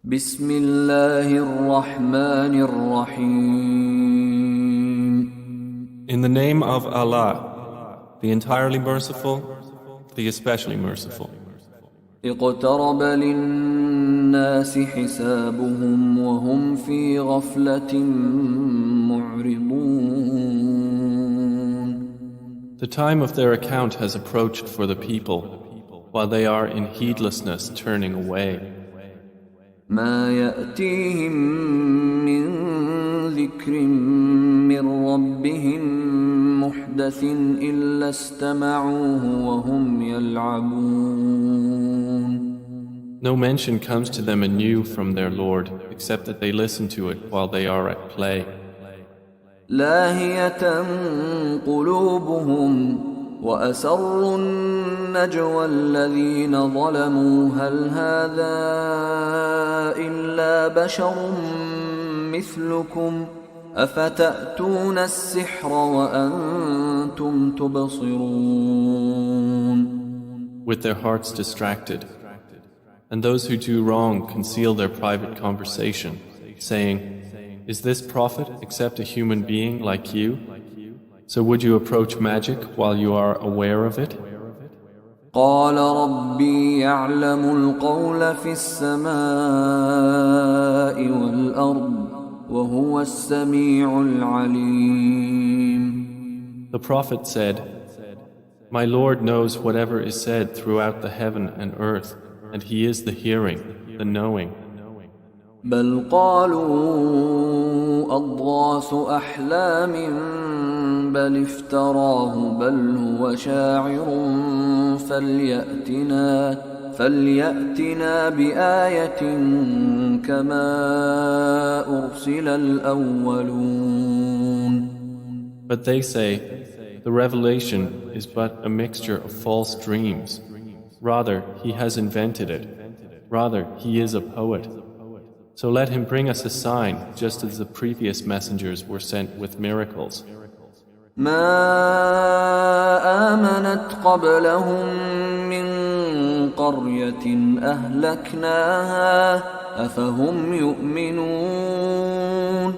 بسم الله الرحمن الرحيم. In the name of Allah, the entirely merciful, the especially merciful. اقترب للناس حسابهم وهم في غفلة معرضون. The time of their account has approached for the people, while they are in heedlessness turning away. ما يأتيهم من ذكر من ربهم محدث إلا استمعوه وهم يلعبون. No mention comes to them anew from their Lord, except that they listen to it while they are at play. لاهية قلوبهم وأسروا النجوى الذين ظلموا هل هذا إلا بشر مثلكم أفتأتون السحر وأنتم تبصرون. With their hearts distracted. And those who do wrong conceal their private conversation, saying, "Is this prophet except a human being like you? So would you approach magic while you are aware of it?" قال ربي يعلم القول في السماء والأرض وهو السميع العليم. The prophet said, "My Lord knows whatever is said throughout the heaven and earth, and He is the hearing, the knowing." بل قالوا أضغاث أحلام بل افتراه بل هو شاعر فليأتنا بآية كما أرسل الأولون. But they say, "The revelation is but a mixture of false dreams. Rather, he has invented it. Rather, he is a poet. So let him bring us a sign, just as the previous messengers were sent with miracles." ما آمنت قبلهم من قرية أهلكناها أفهم يؤمنون.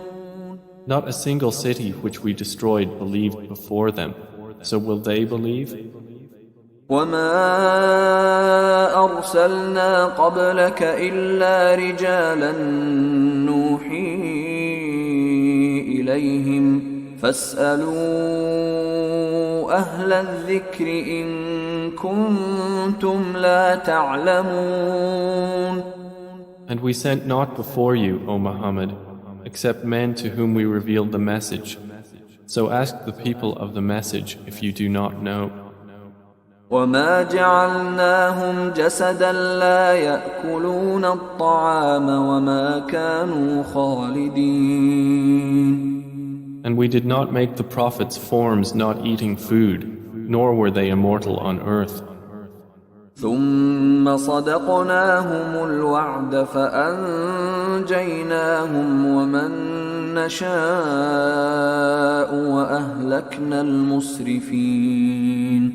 Not a single city which we destroyed believed before them. So will they believe? وما أرسلنا قبلك إلا رجالا نوحي إليهم فاسألوا أهل الذكر إن كنتم لا تعلمون. And we sent not before you, O Muhammad, except men to whom we revealed the message. So ask the people of the message if you do not know. وما جعلناهم جسدا لا يأكلون الطعام وما كانوا خالدين. And we did not make the prophets forms not eating food, nor were they immortal on earth. ثم صدقناهم الوعد فأنجيناهم ومن نشاء وأهلكنا المسرفين.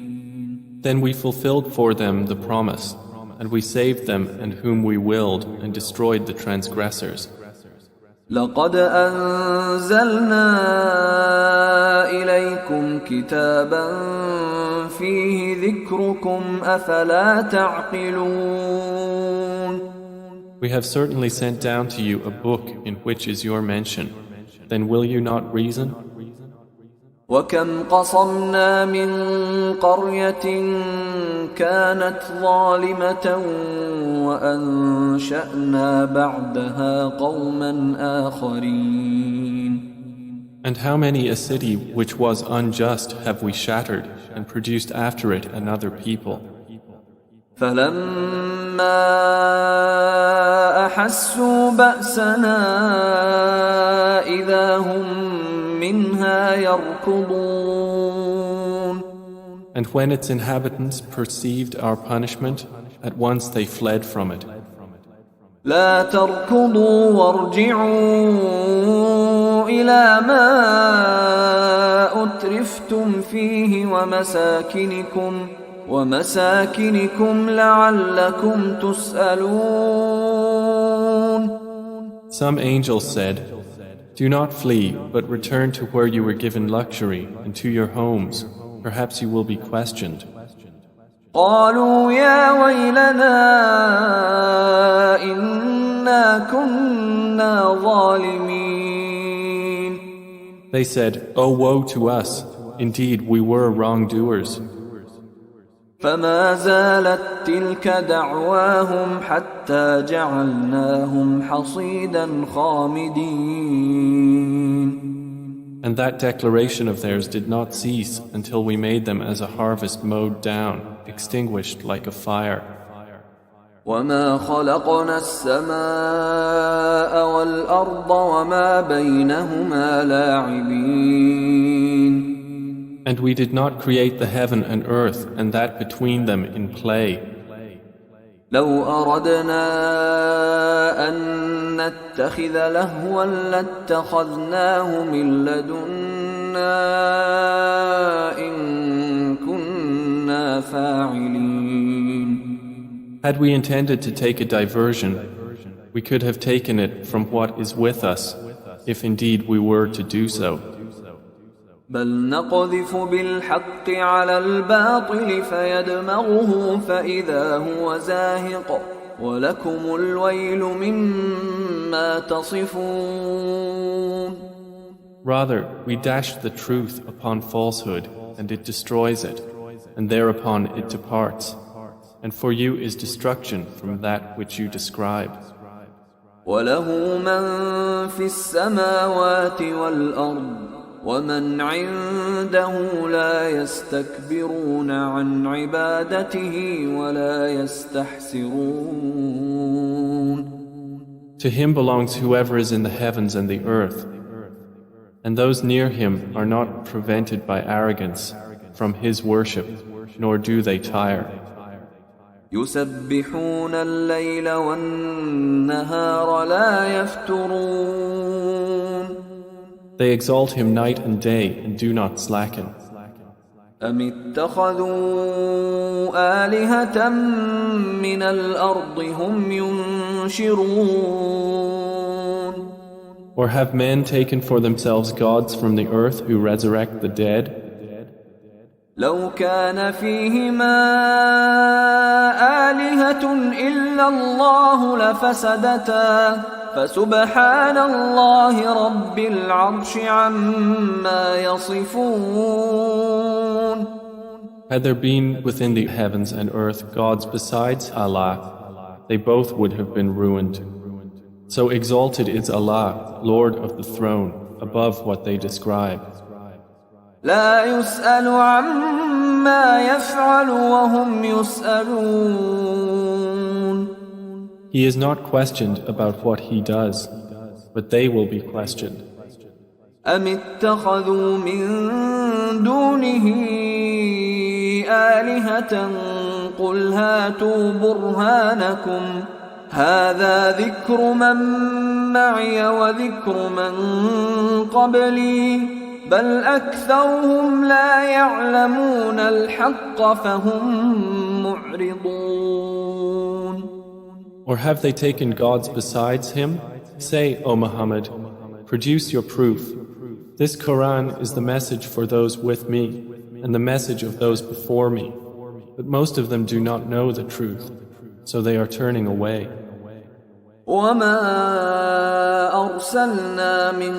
Then we fulfilled for them the promise, and we saved them and whom we willed and destroyed the transgressors. لقد أنزلنا إليكم كتابا فيه ذكركم أفلا تعقلون. We have certainly sent down to you a book in which is your mention. Then will you not reason? وكم قصمنا من قرية كانت ظالمة وأنشأنا بعدها قوما آخرين. And how many a city which was unjust have we shattered and produced after it another people? فلما أحسوا بأسنا إذا هم منها يركضون. And when its inhabitants perceived our punishment, at once they fled from it. لا تركضوا وارجعوا إلى ما أترفتم فيه ومساكنكم لعلكم تسألون. Some angels said, "Do not flee, but return to where you were given luxury and to your homes. Perhaps you will be questioned." قالوا يا ويلنا إنا كنا ظالمين. They said, "Oh, woe to us! Indeed, we were wrongdoers." فما زالت تلك دعواهم حتى جعلناهم حصيدا خامدين. And that declaration of theirs did not cease until we made them as a harvest mowed down, extinguished like a fire. وما خلقنا السماء والأرض وما بينهما لاعبين. And we did not create the heaven and earth and that between them in play. لو أردنا أن نتخذ لهوا لاتخذناه من لدنا إن كنا فاعلين. Had we intended to take a diversion, we could have taken it from what is with us, if indeed we were to do so. بل نقذف بالحق على الباطل فيدمغه فإذا هو زاهق ولكم الويل مما تصفون. Rather, we dash the truth upon falsehood, and it destroys it, and thereupon it departs. And for you is destruction from that which you describe. وله من في السماوات والأرض ومن عنده لا يستكبرون عن عبادته ولا يستحسرون. To him belongs whoever is in the heavens and the earth, and those near him are not prevented by arrogance from his worship, nor do they tire. يسبحون الليل والنهار لا يفترون. They exalt him night and day and do not slacken. أم اتخذوا آلهة من الأرض هم ينشرون. Or have men taken for themselves gods from the earth who resurrect the dead? لو كان فيهما آلهة إلا الله لفسدتا فسبحان الله رب العرش عما يصفون. Had there been within the heavens and earth gods besides Allah, they both would have been ruined. So exalted is Allah, Lord of the throne, above what they describe. لا يسأل عما يفعل وهم يسألون. He is not questioned about what he does, but they will be questioned. أم اتخذوا من دونه آلهة قل هاتوا برهانكم هذا ذكر من معي وذكر من قبلي بل أكثرهم لا يعلمون الحق فهم معرضون. Or have they taken gods besides him? Say, O Muhammad, produce your proof. This Qur'an is the message for those with me and the message of those before me. But most of them do not know the truth, so they are turning away. وما أرسلنا من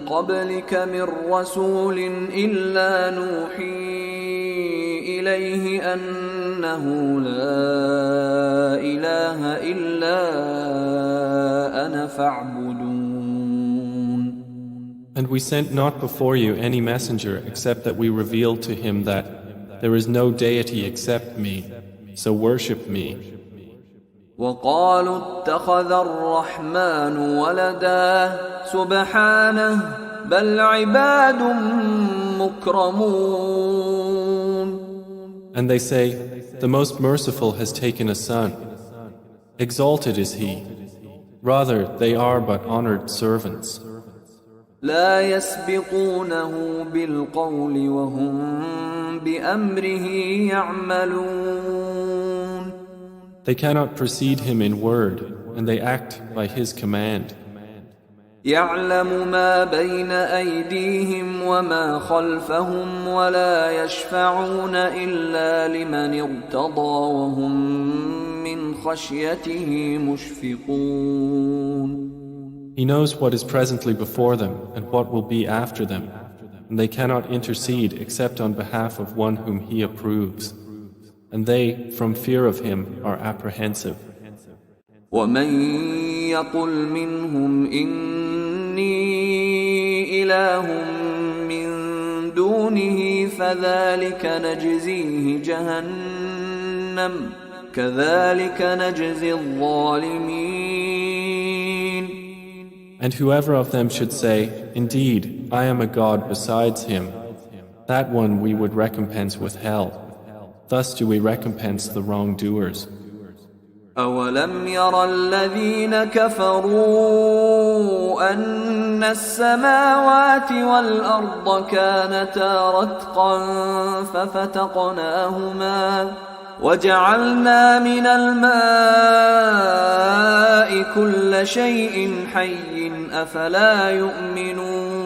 قبلك من رسول إلا نوحي إليه أنه لا إله إلا أنا فاعبدون. And we sent not before you any messenger except that we revealed to him that there is no deity except me, so worship me. وقالوا اتخذ الرحمن ولدا سبحانه بل عباد مكرمون. And they say, the Most Merciful has taken a son. Exalted is he. Rather, they are but honored servants. لا يسبقونه بالقول وهم بأمره يعملون. They cannot precede him in word, and they act by his command. يعلم ما بين أيديهم وما خلفهم ولا يشفعون إلا لمن ارتضى وهم من خشيته مشفقون. He knows what is presently before them and what will be after them, and they cannot intercede except on behalf of one whom He approves. And they, from fear of Him, are apprehensive. ومن يقل منهم إني إله من دونه فذلك نجزيه جهنم كذلك نجزي الظالمين. And whoever of them should say, Indeed, I am a God besides Him, that one we would recompense with hell. Thus do we recompense the wrongdoers. أولم ير الذين كفروا أن السماوات والأرض كانتا رتقا ففتقناهما وجعلنا من الماء كل شيء حي أفلا يؤمنون.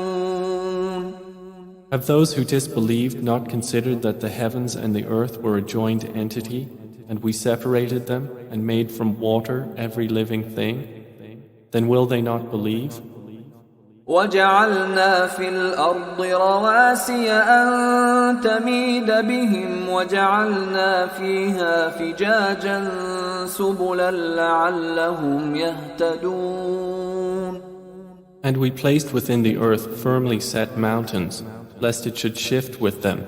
Have those who disbelieved not considered that the heavens and the earth were a joined entity, and we separated them and made from water every living thing? Then will they not believe? وجعلنا في الأرض رواسي أن تميد بهم وجعلنا فيها فجاجا سبلا لعلهم يهتدون. And we placed within the earth firmly set mountains, lest it should shift with them,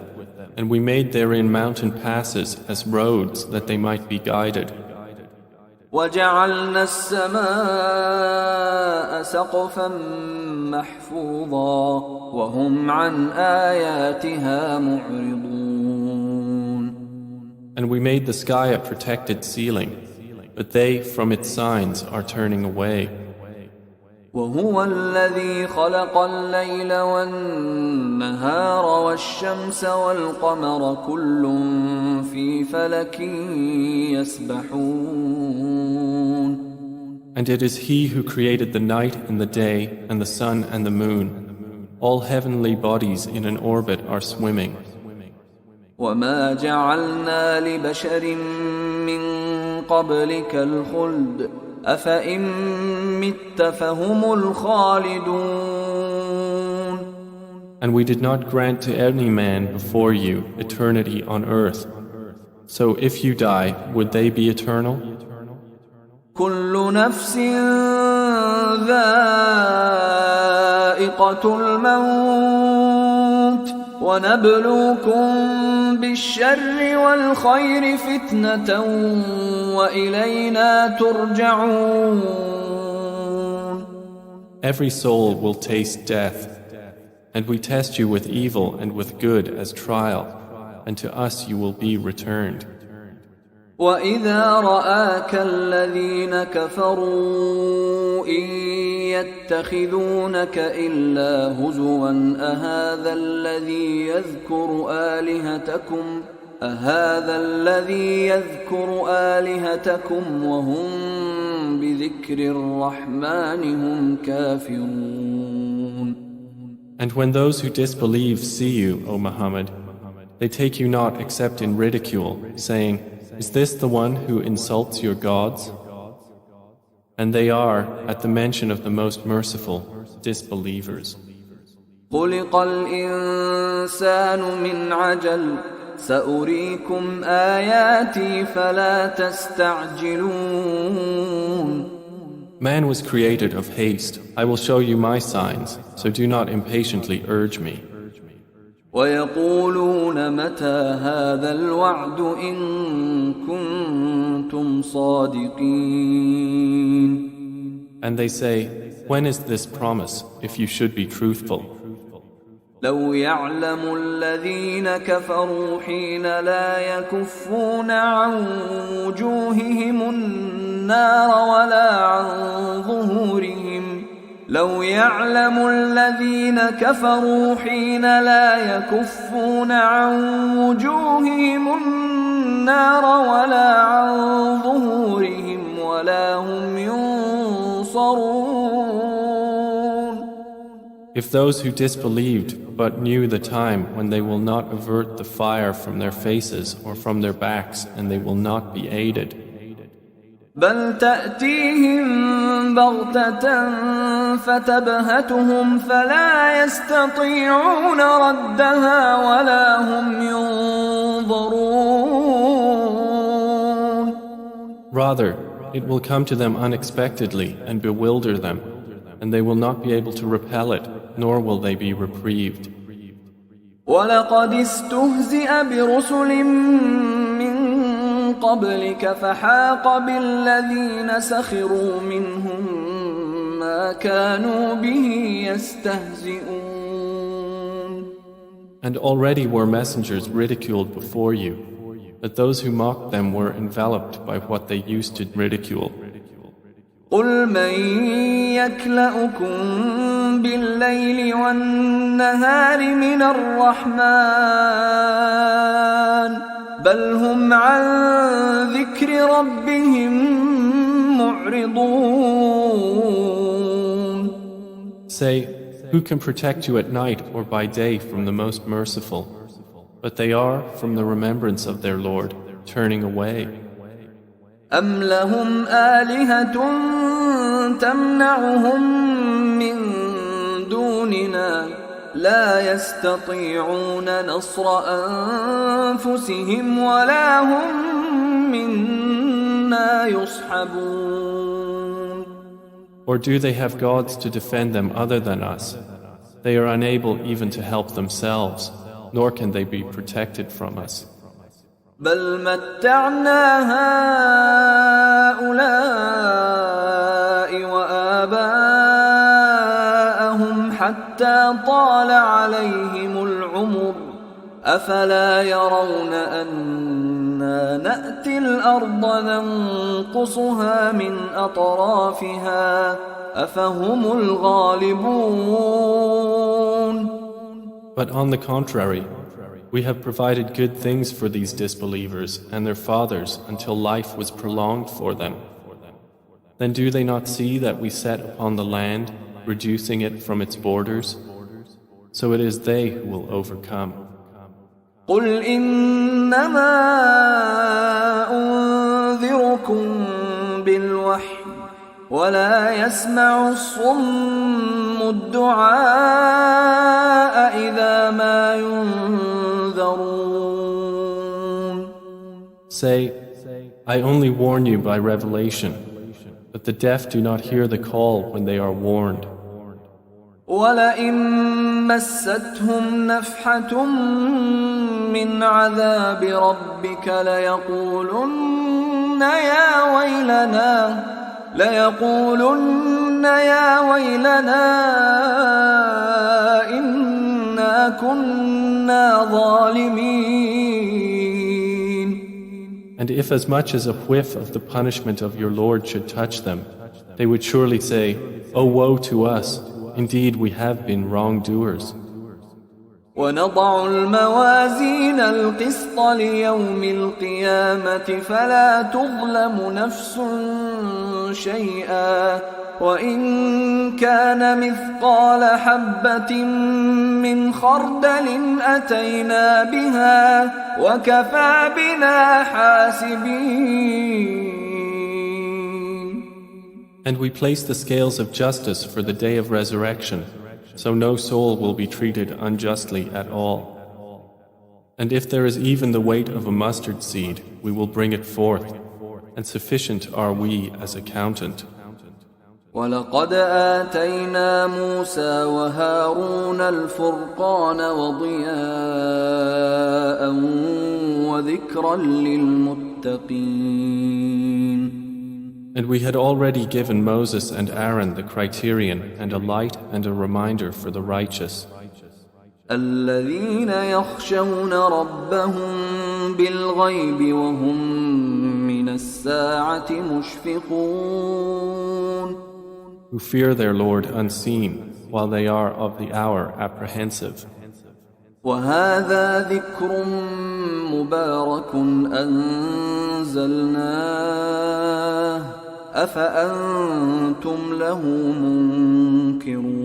and we made therein mountain passes as roads that they might be guided. وجعلنا السماء سقفا محفوظا وهم عن آياتها معرضون. And we made the sky a protected ceiling, but they from its signs are turning away. وهو الذي خلق الليل والنهار والشمس والقمر كل في فلك يسبحون. And it is He who created the night and the day and the sun and the moon. All heavenly bodies in an orbit are swimming. وما جعلنا لبشر من قبلك الخلد أفإن مت فهم الخالدون. And we did not grant to any man before you eternity on earth. So if you die, would they be eternal? كل نفس ذائقة الموت ونبلوكم بالشر والخير فتنة وإلينا ترجعون. Every soul will taste death, and we test you with evil and with good as trial, and to us you will be returned. وَإِذَا رَآكَ الَّذِينَ كَفَرُوا إِن يَتَّخِذُونَكَ إِلَّا هُزُوًا أَهَذَا الَّذِي يَذْكُرُ آلِهَتَكُمْ وَهُمْ بِذِكْرِ الرَّحْمَنِ هُمْ كَافِرُونَ. And when those who disbelieve see you, O Muhammad, they take you not except in ridicule, saying, Is this the one who insults your gods? And they are, at the mention of the Most Merciful, disbelievers. خُلِقَ الْإِنسَانُ مِنْ عَجَلٍ سَأُرِيكُمْ آيَاتِي فَلَا تَسْتَعْجِلُونَ. Man was created of haste. I will show you my signs, so do not impatiently urge me. وَيَقُولُونَ مَتَى هَذَا الْوَعْدُ إِن كُنتُمْ صَادِقِينَ. And they say, When is this promise, if you should be truthful? لو يعلم الذين كفروا حين لا يكفون عن وجوههم النار ولا عن ظهورهم لو يعلم الذين كفروا حين لا يكفون عن وجوههم النار ولا عن ظهورهم ولا هم ينصرون. If those who disbelieved but knew the time when they will not avert the fire from their faces or from their backs and they will not be aided. بل تأتيهم بغتة فتبهتهم فلا يستطيعون ردها ولا هم ينظرون. Rather, it will come to them unexpectedly and bewilder them, and they will not be able to repel it, nor will they be reprieved. وَلَقَدِ اسْتُهْزِئَ بِرُسُلٍ مِّن قَبْلِكَ فَحَاقَ بِالَّذِينَ سَخِرُوا مِنْهُم مَّا كَانُوا بِهِ يَسْتَهْزِئُونَ. And already were messengers ridiculed before you, but those who mocked them were enveloped by what they used to ridicule. قُلْ مَن يَكْلَؤُكُم بِاللَّيْلِ وَالنَّهَارِ مِنَ الرَّحْمَنِ بَلْ هُمْ عَن ذِكْرِ رَبِّهِم مُّعْرِضُونَ. Say, who can protect you at night or by day from the Most Merciful? But they are, from the remembrance of their Lord, turning away. أَمْ لَهُمْ آلِهَةٌ تَمْنَعُهُم مِّن دُونِنَا لَا يَسْتَطِيعُونَ نَصْرَ أَنفُسِهِمْ وَلَا هُم مِّنَّا يُصْحَبُونَ. Or do they have gods to defend them other than us? They are unable even to help themselves, nor can they be protected from us. بل متعنا هؤلاء وآباءهم حتى طال عليهم العمر أفلا يرون أنا نأتي الأرض ننقصها من أطرافها أفهم الغالبون. But on the contrary, we have provided good things for these disbelievers and their fathers until life was prolonged for them. Then do they not see that we set upon the land, reducing it from its borders? So it is they who will overcome. قُلْ إِنَّمَا أُنذِرُكُم بِالْوَحْيِ وَلَا يَسْمَعُ الصُّمُّ الدُّعَاءَ إِذَا مَا يُنذَرُونَ. Say, I only warn you by revelation, but the deaf do not hear the call when they are warned. وَلَئِن مَّسَّتْهُمْ نَفْحَةٌ مِّنْ عَذَابِ رَبِّكَ لَيَقُولُنَّ يَا وَيْلَنَا إِنَّا كُنَّا ظَالِمِينَ. And if as much as a whiff of the punishment of your Lord should touch them, they would surely say, "Oh, woe to us! Indeed, we have been wrongdoers." وَنَضَعُ الْمَوَازِينَ الْقِسْطَ لِيَوْمِ الْقِيَامَةِ فَلَا تُظْلَمُ نَفْسٌ شَيْئًا وَإِن كَانَ مِثْقَالَ حَبَّةٍ مِّنْ خَرْدَلٍ أَتَيْنَا بِهَا وَكَفَى بِنَا حَاسِبِينَ. And we place the scales of justice for the day of resurrection, so no soul will be treated unjustly at all. And if there is even the weight of a mustard seed, we will bring it forth, and sufficient are we as accountant. وَلَقَدْ آتَيْنَا مُوسَى وَهَارُونَ الْفُرْقَانَ وَضِيَاءً وَذِكْرًا لِلْمُتَّقِينَ. And we had already given Moses and Aaron the criterion and a light and a reminder for the righteous. الَّذِينَ يَخْشَوْنَ رَبَّهُم بِالْغَيْبِ وَهُم مِّنَ السَّاعَةِ مُشْفِقُونَ. Who fear their Lord unseen, while they are of the hour apprehensive. وَهَذَا ذِكْرٌ مُبَارَكٌ أَنزَلْنَاهُ أَفَأَنْتُمْ لَهُ مُنْكِرُونَ.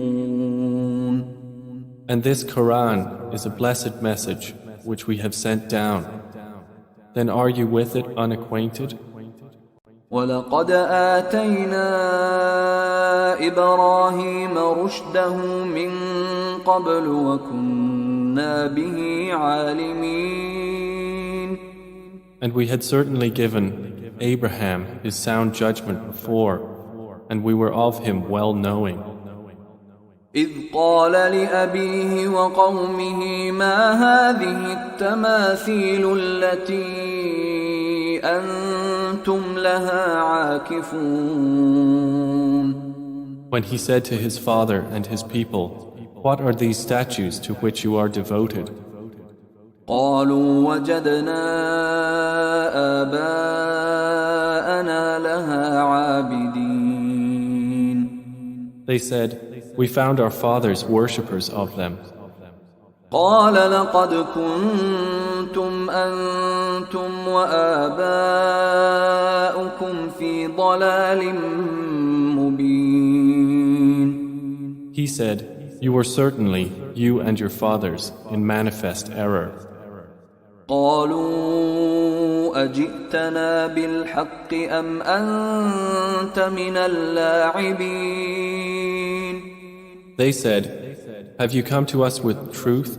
And this Qur'an is a blessed message which we have sent down. Then are you with it unacquainted? وَلَقَدْ آتَيْنَا إِبْرَاهِيمَ رُشْدَهُ مِنْ قَبْلُ وَكُنَّا بِهِ عَالِمِينَ. And we had certainly given Abraham his sound judgment before, and we were of him well knowing. إذ قال لأبيه وقومه ما هذه التماثيل التي أنتم لها عاكفون. When he said to his father and his people, what are these statues to which you are devoted? قالوا وجدنا آباءنا لها عابدين. They said, we found our fathers worshippers of them. قال لقد كنتم أنتم وآباؤكم في ضلال مبين. He said, you were certainly, you and your fathers, in manifest error. قالوا أجئتنا بالحق أم أنت من اللاعبين. They said, have you come to us with truth,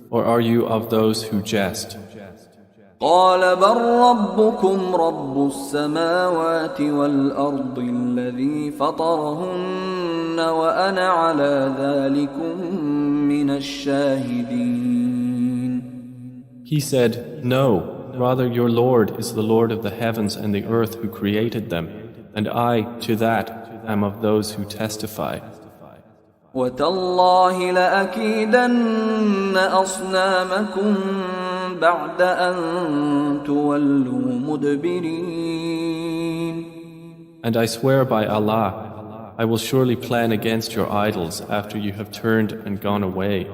or are you of those who jest? قال بل ربكم رب السماوات والأرض الذي فطرهن وأنا على ذلكم من الشاهدين. He said, no, rather your Lord is the Lord of the heavens and the earth who created them, and I, to that, am of those who testify. وتالله لأكيدن أصنامكم بعد أن تولوا مدبرين. And I swear by Allah, I will surely plan against your idols after you have turned and gone away.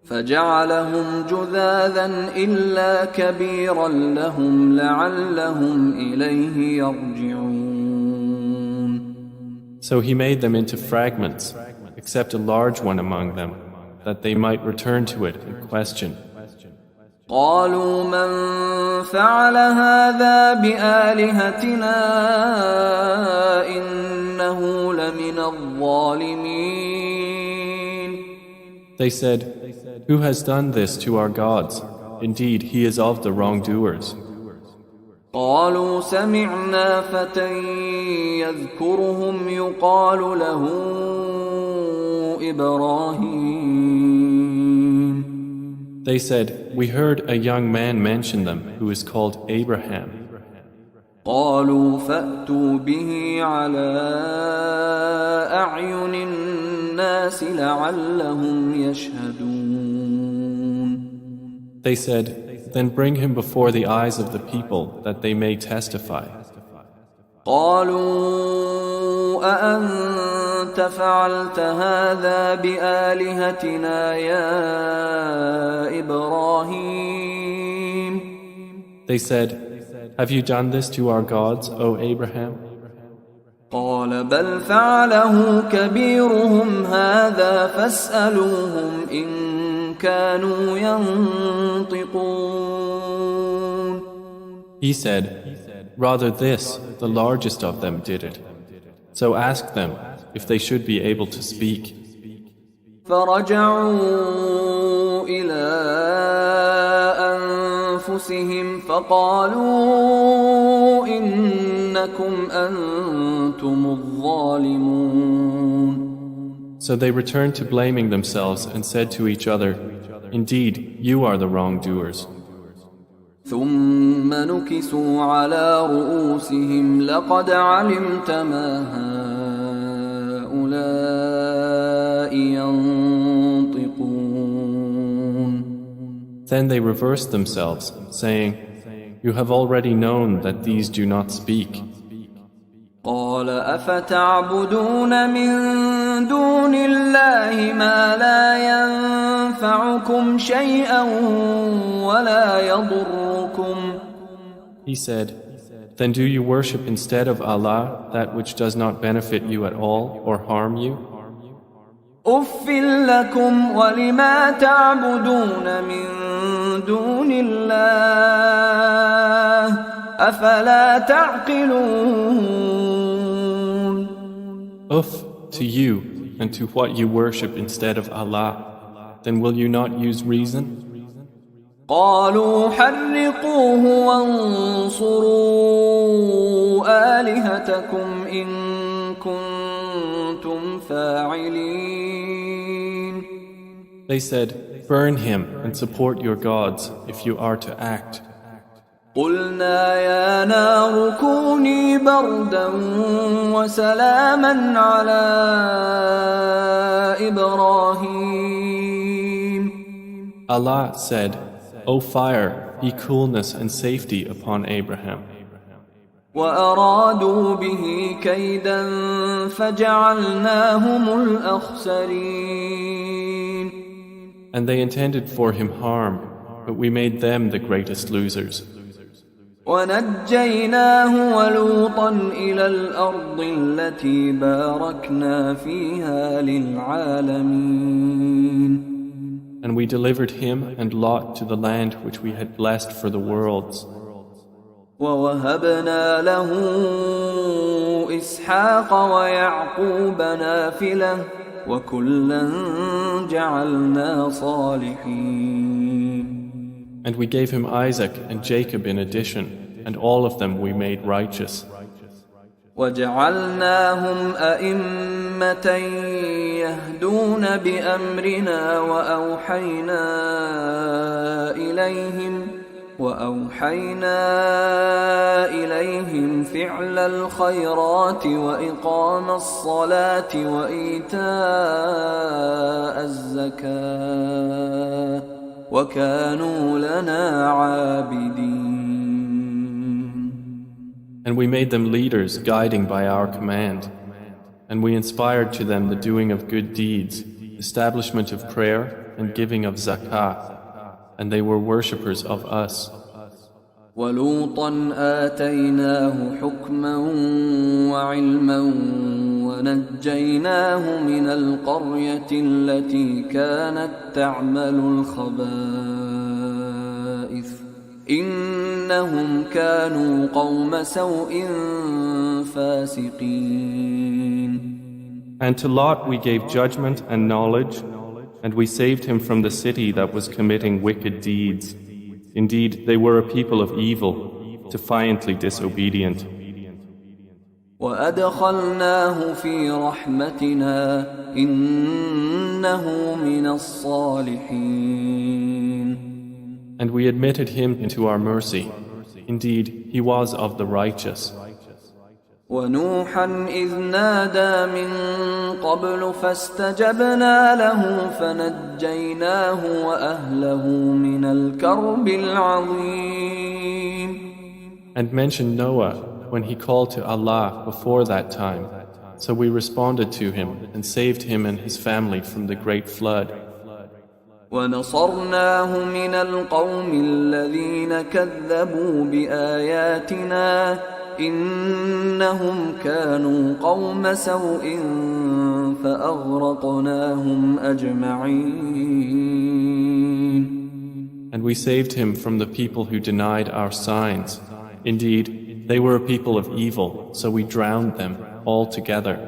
فجعلهم جذاذا إلا كبيرا لهم لعلهم إليه يرجعون. So he made them into fragments, except a large one among them, that they might return to it and question. قالوا من فعل هذا بآلهتنا إنه لمن الظالمين. They said, who has done this to our gods? Indeed, he is of the wrongdoers. قالوا سمعنا فتى يذكرهم يقال له إبراهيم. They said, we heard a young man mention them who is called Abraham. قالوا فأتوا به على أعين الناس لعلهم يشهدون. They said, then bring him before the eyes of the people that they may testify. قالوا أأنت فعلت هذا بآلهتنا يا إبراهيم. They said, have you done this to our gods, O Abraham? قال بل فعله كبيرهم هذا فاسألوهم إن كانوا ينطقون. He said, rather this, the largest of them did it. So ask them if they should be able to speak. فرجعوا إلى أنفسهم فقالوا إنكم أنتم الظالمون. So they returned to blaming themselves and said to each other, indeed, you are the wrongdoers. ثم نكسوا على رؤوسهم لقد علمت ما هؤلاء ينطقون. Then they reversed themselves, saying, you have already known that these do not speak. قال أفتعبدون من دون الله ما لا ينفعكم شيئا ولا يضركم. He said, then do you worship instead of Allah that which does not benefit you at all or harm you? أف لكم ولما تعبدون من دون الله أفلا تعقلون. Uff to you and to what you worship instead of Allah. Then will you not use reason? قالوا حرقوه وانصروا آلهتكم إن كنتم فاعلين. They said, burn him and support your gods if you are to act. قلنا يا نار كوني بردا وسلاما على إبراهيم. Allah said, O fire, be coolness and safety upon Abraham. وأرادوا به كيدا فجعلناهم الأخسرين. And they intended for him harm, but we made them the greatest losers. ونجيناه ولوطا إلى الأرض التي باركنا فيها للعالمين. And we delivered him and Lot to the land which we had blessed for the worlds. ووهبنا له إسحاق ويعقوب نافلة وكلا جعلنا صالحين. And we gave him Isaac and Jacob in addition, and all of them we made righteous. وجعلناهم أئمة يهدون بأمرنا وأوحينا إليهم فعل الخيرات وإقام الصلاة وإيتاء الزكاة وكانوا لنا عابدين. And we made them leaders, guiding by our command. And we inspired to them the doing of good deeds, establishment of prayer, and giving of zakah. And they were worshippers of us. وَلُوطًا آتَيْنَاهُ حُكْمًا وَعِلْمًا وَنَجَّيْنَاهُ مِنَ الْقَرْيَةِ الَّتِي كَانَتْ تَعْمَلُ الْخَبَائِثَ إِنَّهُمْ كَانُوا قَوْمَ سَوْءٍ فَاسِقِينَ. And to Lot we gave judgment and knowledge, and we saved him from the city that was committing wicked deeds. Indeed, they were a people of evil, defiantly disobedient. وَأَدْخَلْنَاهُ فِي رَحْمَتِنَا إِنَّهُ مِنَ الصَّالِحِينَ. And we admitted him into our mercy. Indeed, he was of the righteous. وَنُوحًا إِذْ نَادَى مِن قَبْلُ فَاسْتَجَبْنَا لَهُ فَنَجَّيْنَاهُ وَأَهْلَهُ مِنَ الْكَرْبِ الْعَظِيمِ. And mention Noah when he called to Allah before that time. So we responded to him and saved him and his family from the great flood. وَنَصَرْنَاهُ مِنَ الْقَوْمِ الَّذِينَ كَذَّبُوا بِآيَاتِنَا إِنَّهُمْ كَانُوا قَوْمَ سَوْءٍ فَأَغْرَقْنَاهُمْ أَجْمَعِينَ. And we saved him from the people who denied our signs. Indeed, they were a people of evil, so we drowned them all together.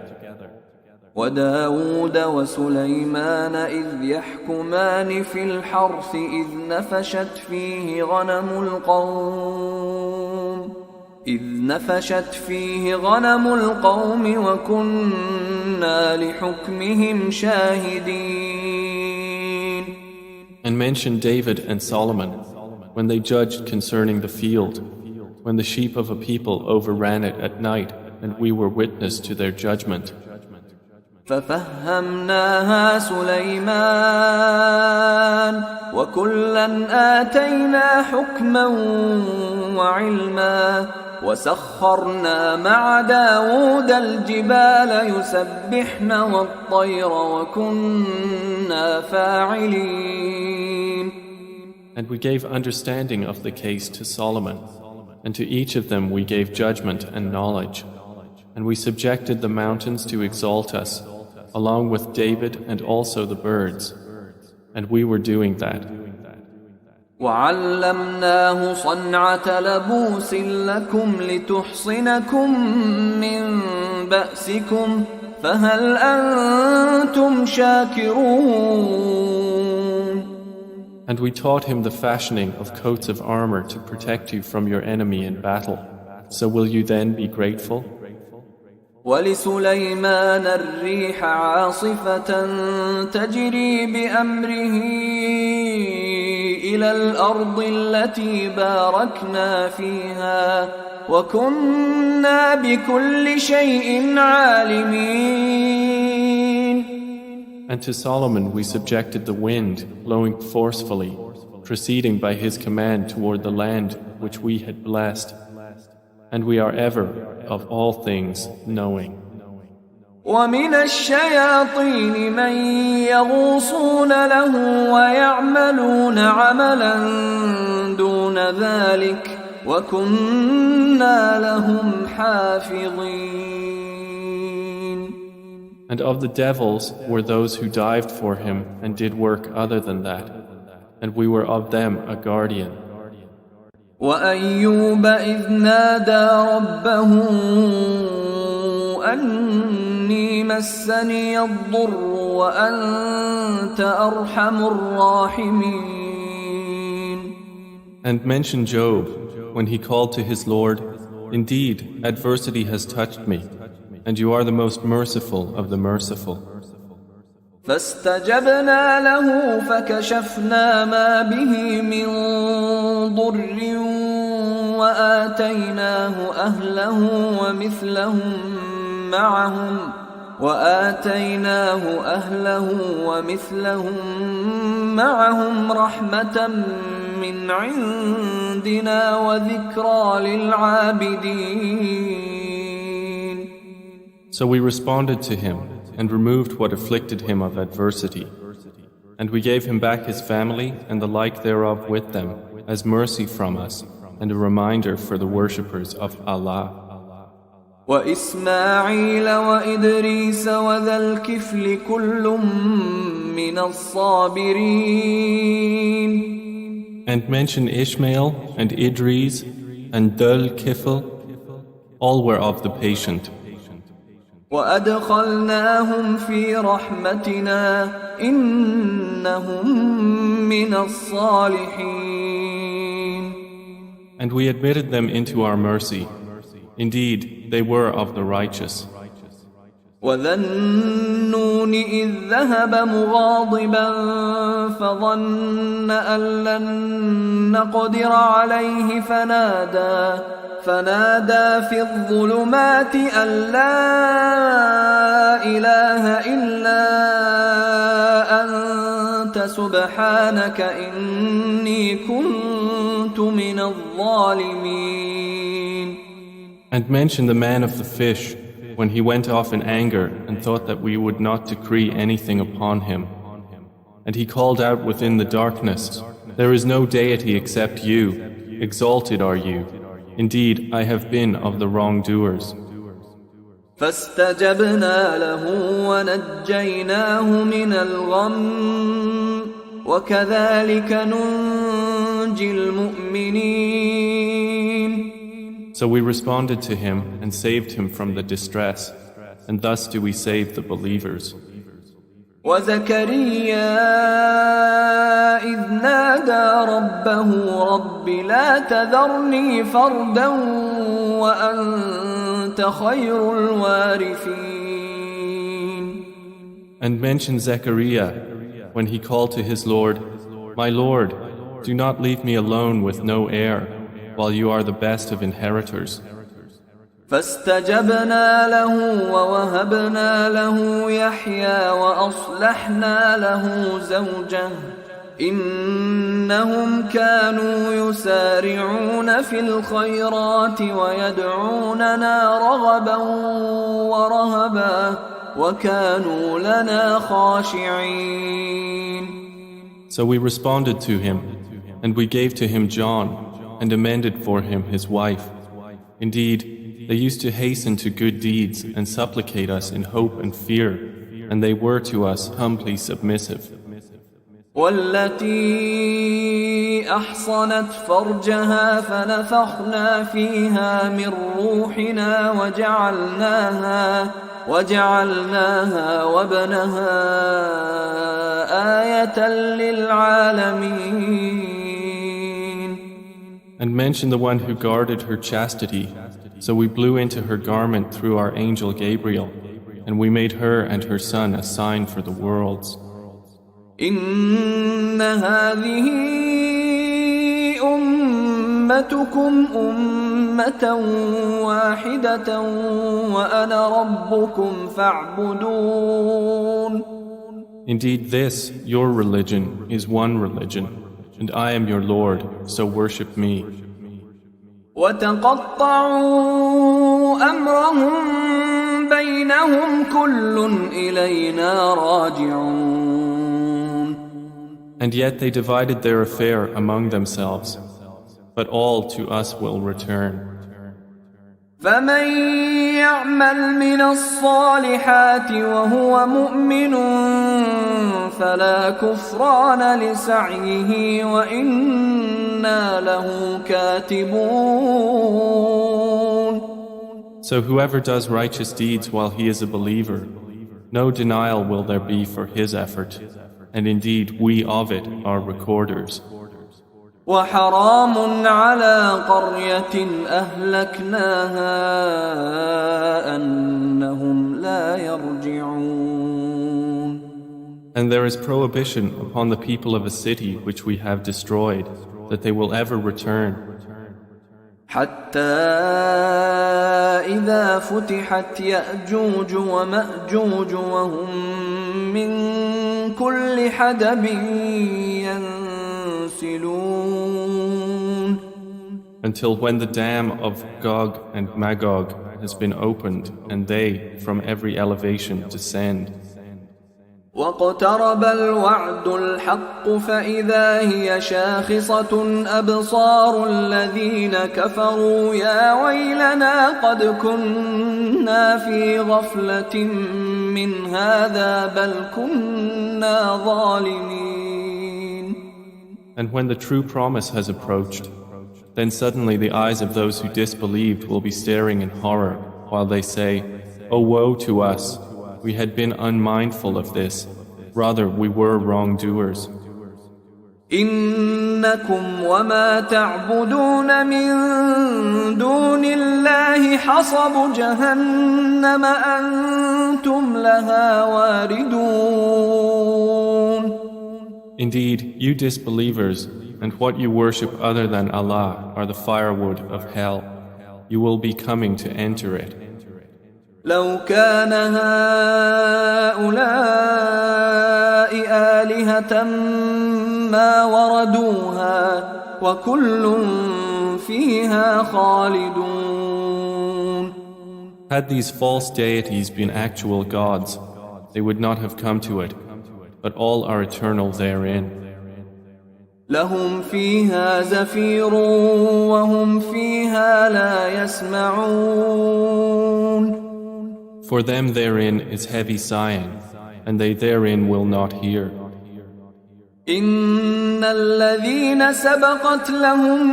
وداود وسليمان إذ يحكمان في الحرث إذ نفشت فيه غنم القوم وكنا لحكمهم شاهدين. And mention David and Solomon when they judged concerning the field, when the sheep of a people overran it at night, and we were witness to their judgment. ففهمناها سليمان وكلا آتينا حكما وعلما وسخرنا مع داود الجبال يسبحن والطير وكنا فاعلين. And we gave understanding of the case to Solomon, and to each of them we gave judgment and knowledge. And we subjected the mountains to exalt us, along with David and also the birds. And we were doing that. وعلمناه صنعة لبوس لكم لتحصنكم من بأسكم فهل أنتم شاكرون. And we taught him the fashioning of coats of armor to protect you from your enemy in battle. So will you then be grateful? ولسليمان الريح عاصفة تجري بأمره إلى الأرض التي باركنا فيها وكنا بكل شيء عالمين. And to Solomon we subjected the wind, blowing forcefully, proceeding by his command toward the land which we had blessed. And we are ever, of all things, knowing. ومن الشياطين من يغوصون له ويعملون عملا دون ذلك وكنا لهم حافظين. And of the devils were those who dived for him and did work other than that, and we were of them a guardian. وأيوب إذ نادى ربه أني مسني الضر وأنت أرحم الراحمين. And mention Job when he called to his Lord, "Indeed, adversity has touched me, and you are the most merciful of the merciful." فاستجبنا له فكشفنا ما به من ضر وآتيناه أهله ومثلهم معهم رحمة من عندنا وذكرى للعابدين. So we responded to him and removed what afflicted him of adversity. And we gave him back his family and the like thereof with them as mercy from us and a reminder for the worshippers of Allah. وإسماعيل وإدريس وذا الكفل كل من الصابرين. And mention Ishmael and Idris and Dhul Kifl, all were of the patient. وأدخلناهم في رحمتنا إنهم من الصالحين. And we admitted them into our mercy. Indeed, they were of the righteous. وذا النون إذ ذهب مغاضبا فظن أن لن نقدر عليه فنادى في الظلمات أن لا إله إلا أنت سبحانك إني كنت من الظالمين. And mention the man of the fish when he went off in anger and thought that we would not decree anything upon him. And he called out within the darkness, "There is no deity except you. Exalted are you. Indeed, I have been of the wrongdoers." فاستجبنا له ونجيناه من الغم وكذلك ننجي المؤمنين. So we responded to him and saved him from the distress, and thus do we save the believers. وزكريا إذ نادى ربه رب لا تذرني فردا وأنت خير الوارثين. And mention Zechariah when he called to his Lord, "My Lord, do not leave me alone with no heir, while you are the best of inheritors." فاستجبنا له ووهبنا له يحيى وأصلحنا له زوجه إنهم كانوا يسارعون في الخيرات ويدعوننا رغبا ورهبا وكانوا لنا خاشعين. So we responded to him, and we gave to him John, and amended for him his wife. Indeed, they used to hasten to good deeds and supplicate us in hope and fear, and they were to us humbly submissive. والتي أحصنت فرجها فنفخنا فيها من روحنا وجعلناها وابنها آية للعالمين. And mention the one who guarded her chastity, so we blew into her garment through our angel Gabriel, and we made her and her son a sign for the worlds. إن هذه أمتكم أمة واحدة وأنا ربكم فاعبدون. Indeed, this, your religion, is one religion, and I am your Lord, so worship me. وتقطعوا أمرهم بينهم كل إلينا راجعون. And yet they divided their affair among themselves, but all to us will return. فمن يعمل من الصالحات وهو مؤمن فلا كفران لسعيه وإنا له كاتبون. So whoever does righteous deeds while he is a believer, no denial will there be for his effort, and indeed we of it are recorders. وحرام على قرية أهلكناها أنهم لا يرجعون. And there is prohibition upon the people of a city which we have destroyed, that they will ever return. حتى إذا فتحت يأجوج ومأجوج وهم من كل حدب ينسلون. Until when the dam of Gog and Magog has been opened and they from every elevation descend. واقترب الوعد الحق فإذا هي شاخصة أبصار الذين كفروا يا ويلنا قد كنا في غفلة من هذا بل كنا ظالمين. And when the true promise has approached, then suddenly the eyes of those who disbelieved will be staring in horror while they say, "Oh woe to us! We had been unmindful of this. Rather, we were wrongdoers." إنكم وما تعبدون من دون الله حصب جهنم أنتم لها واردون. Indeed, you disbelievers and what you worship other than Allah are the firewood of hell. You will be coming to enter it. لو كان هؤلاء آلهة ما وردوها وكل فيها خالدون. Had these false deities been actual gods, they would not have come to it, but all are eternal therein. لهم فيها زفير وهم فيها لا يسمعون. For them therein is heavy sighing, and they therein will not hear. إن الذين سبقت لهم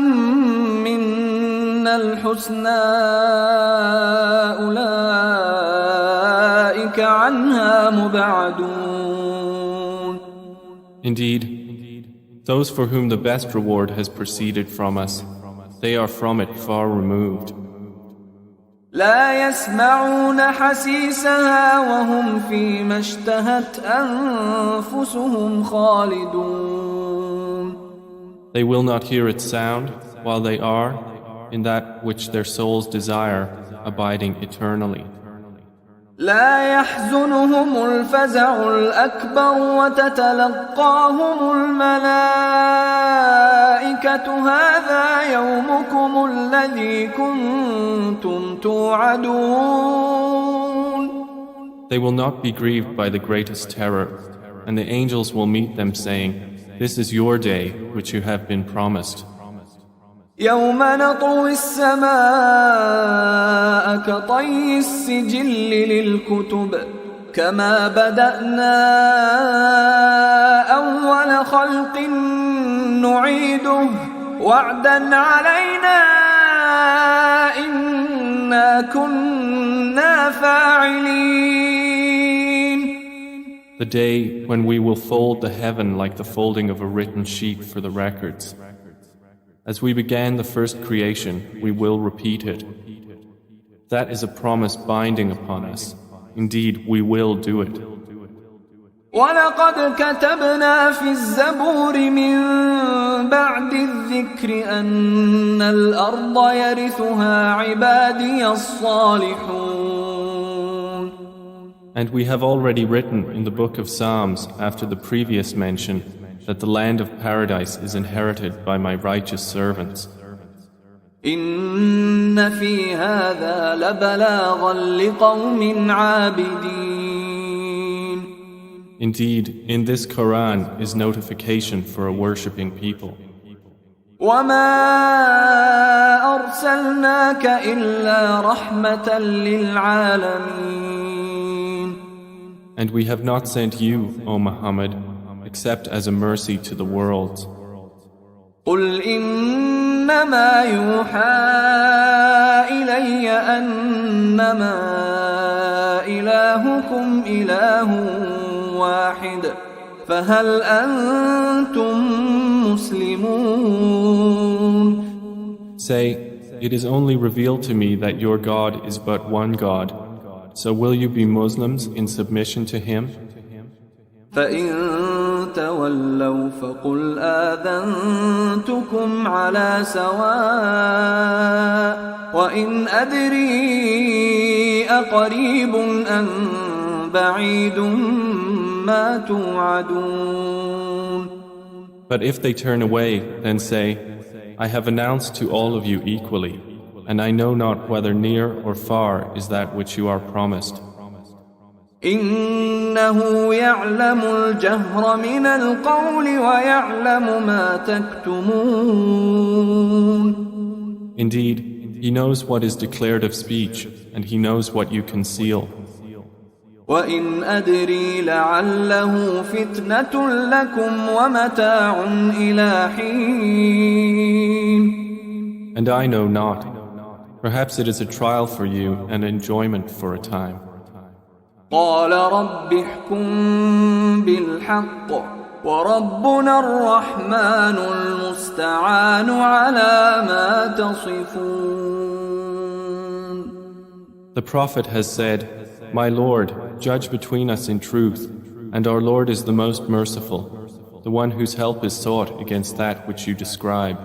منا الحسنى أولئك عنها مبعدون. Indeed, those for whom the best reward has proceeded from us, they are from it far removed. لا يسمعون حسيسها وهم فيما اشتهت أنفسهم خالدون. They will not hear its sound while they are in that which their souls desire, abiding eternally. لا يحزنهم الفزع الأكبر وتتلقاهم الملائكة هذا يومكم الذي كنتم توعدون. They will not be grieved by the greatest terror, and the angels will meet them saying, "This is your day which you have been promised." يوم نطوي السماء كطي السجل للكتب كما بدأنا أول خلق نعيده وعدا علينا إنا كنا فاعلين. The day when we will fold the heaven like the folding of a written sheet for the records. As we began the first creation, we will repeat it. That is a promise binding upon us. Indeed, we will do it. وَلَقَدْ كَتَبْنَا فِي الزَّبُورِ مِن بَعْدِ الذِّكْرِ أَنَّ الْأَرْضَ يَرِثُهَا عِبَادِيَ الصَّالِحُونَ. And we have already written in the book of Psalms after the previous mention that the land of paradise is inherited by my righteous servants. إِنَّ فِي هَذَا لَبَلَاغًا لِقَوْمٍ عَابِدِينَ. Indeed, in this Qur'an is notification for a worshipping people. وَمَا أَرْسَلْنَاكَ إِلَّا رَحْمَةً لِلْعَالَمِينَ. And we have not sent you, O Muhammad, except as a mercy to the world. قُلْ إِنَّمَا يُوحَى إِلَيَّ أَنَّمَا إِلَٰهُكُمْ إِلَٰهٌ واحد فهل أنتم مسلمون. Say, it is only revealed to me that your God is but one God. So will you be Muslims in submission to Him? فإن تولوا فقل آذنتكم على سواء وإن أدري أقريب أم بعيد ما توعدون. But if they turn away, then say, I have announced to all of you equally, and I know not whether near or far is that which you are promised. إنه يعلم الجهر من القول ويعلم ما تكتمون. Indeed, He knows what is declared of speech, and He knows what you conceal. وإن أدري لعله فتنة لكم ومتاع إلى حين. And I know not. Perhaps it is a trial for you and enjoyment for a time. قال رب احكم بالحق وربنا الرحمن المستعان على ما تصفون. The Prophet has said, My Lord, judge between us in truth, and our Lord is the most merciful, the one whose help is sought against that which you describe.